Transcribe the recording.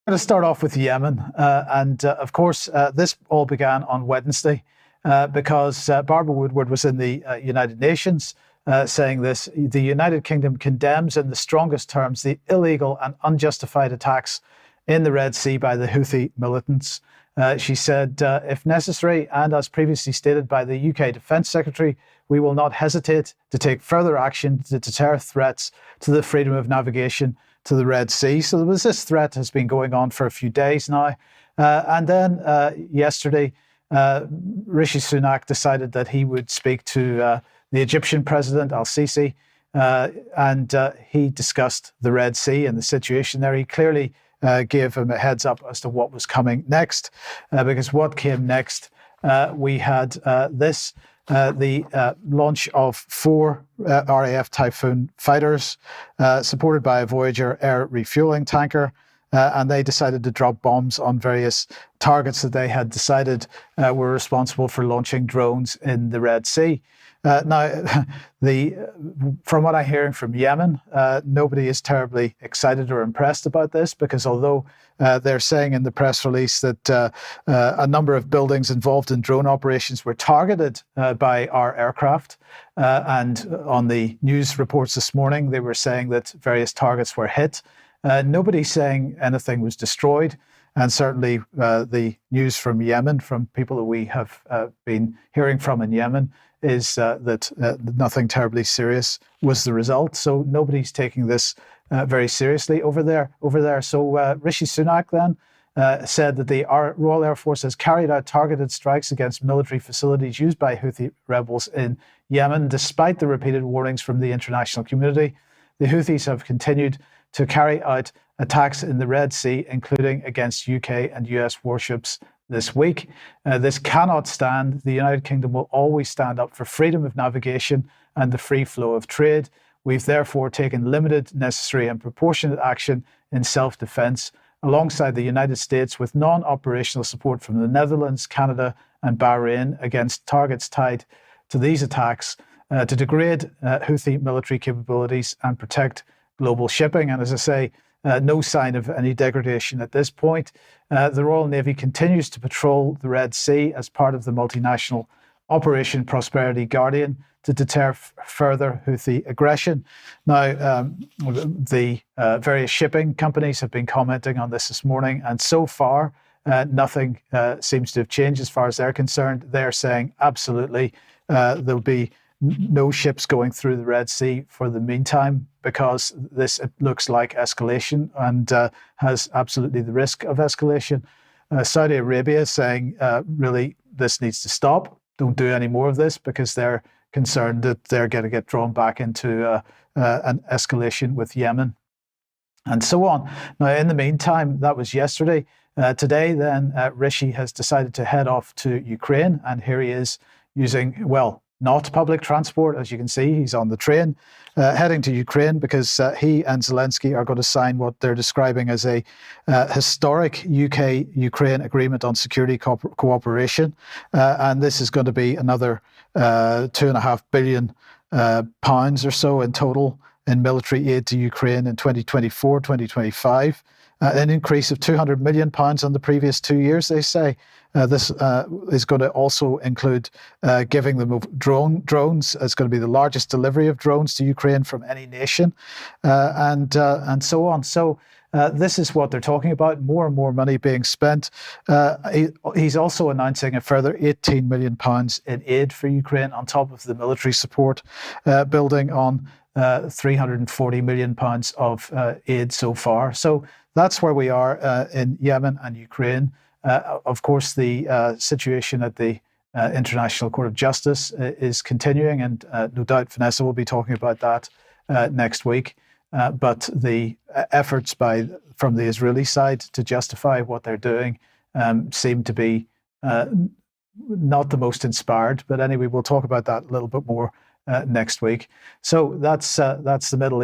going to start off with Yemen. Of course, this all began on Wednesday because Barbara Woodward was in the United Nations saying this. The United Kingdom condemns in the strongest terms the illegal and unjustified attacks in the Red Sea by the Houthi militants. She said, if necessary, and as previously stated by the UK Defence Secretary, we will not hesitate to take further action to deter threats to the freedom of navigation to the Red Sea. So there was this threat has been going on for a few days now. And then yesterday, Rishi Sunak decided that he would speak to the Egyptian president, al-Sisi, and he discussed the Red Sea and the situation there. He clearly gave him a heads up as to what was coming next, because what came next, we had the launch of 4 RAF Typhoon fighters, supported by a Voyager air refueling tanker, and they decided to drop bombs on various targets that they had decided were responsible for launching drones in the Red Sea. Now, from what I'm hearing from Yemen, nobody is terribly excited or impressed about this, because although they're saying in the press release that a number of buildings involved in drone operations were targeted by our aircraft, and on the news reports this morning, they were saying that various targets were hit. Nobody's saying anything was destroyed. And certainly the news from Yemen, from people that we have been hearing from in Yemen, is that nothing terribly serious was the result. So nobody's taking this very seriously over there. So Rishi Sunak then said that the Royal Air Force has carried out targeted strikes against military facilities used by Houthi rebels in Yemen, despite the repeated warnings from the international community. The Houthis have continued to carry out attacks in the Red Sea, including against UK and US warships this week. This cannot stand. The United Kingdom will always stand up for freedom of navigation and the free flow of trade. We've therefore taken limited, necessary and proportionate action in self-defence alongside the United States, with non-operational support from the Netherlands, Canada and Bahrain against targets tied to these attacks, to degrade Houthi military capabilities and protect global shipping. And as I say, no sign of any degradation at this point. The Royal Navy continues to patrol the Red Sea as part of the multinational Operation Prosperity Guardian to deter further Houthi aggression. Now, the various shipping companies have been commenting on this morning, and so far, nothing seems to have changed as far as they're concerned. They're saying absolutely there'll be no ships going through the Red Sea for the meantime, because this looks like escalation and has absolutely the risk of escalation. Saudi Arabia is saying, really, this needs to stop. Don't do any more of this, because they're concerned that they're going to get drawn back into an escalation with Yemen and so on. Now, in the meantime, that was yesterday. Today, then, Rishi has decided to head off to Ukraine, and here he is using, well, not public transport. As you can see, he's on the train heading to Ukraine, because he and Zelensky are going to sign what they're describing as a historic UK-Ukraine agreement on security cooperation. And this is going to be another £2.5 billion pounds or so in total in military aid to Ukraine in 2024, 2025. An increase of £200 million on the previous 2 years, they say. This is going to also include giving them drones. It's going to be the largest delivery of drones to Ukraine from any nation, and so on. So this is what they're talking about, more and more money being spent. He's also announcing a further £18 million in aid for Ukraine on top of the military support, building on £340 million of aid so far. So that's where we are in Yemen and Ukraine. Of course, the situation at the International Court of Justice is continuing, and no doubt Vanessa will be talking about that next week. But the efforts from the Israeli side to justify what they're doing seem to be not the most inspired. But anyway, we'll talk about that a little bit more next week. So that's the Middle East.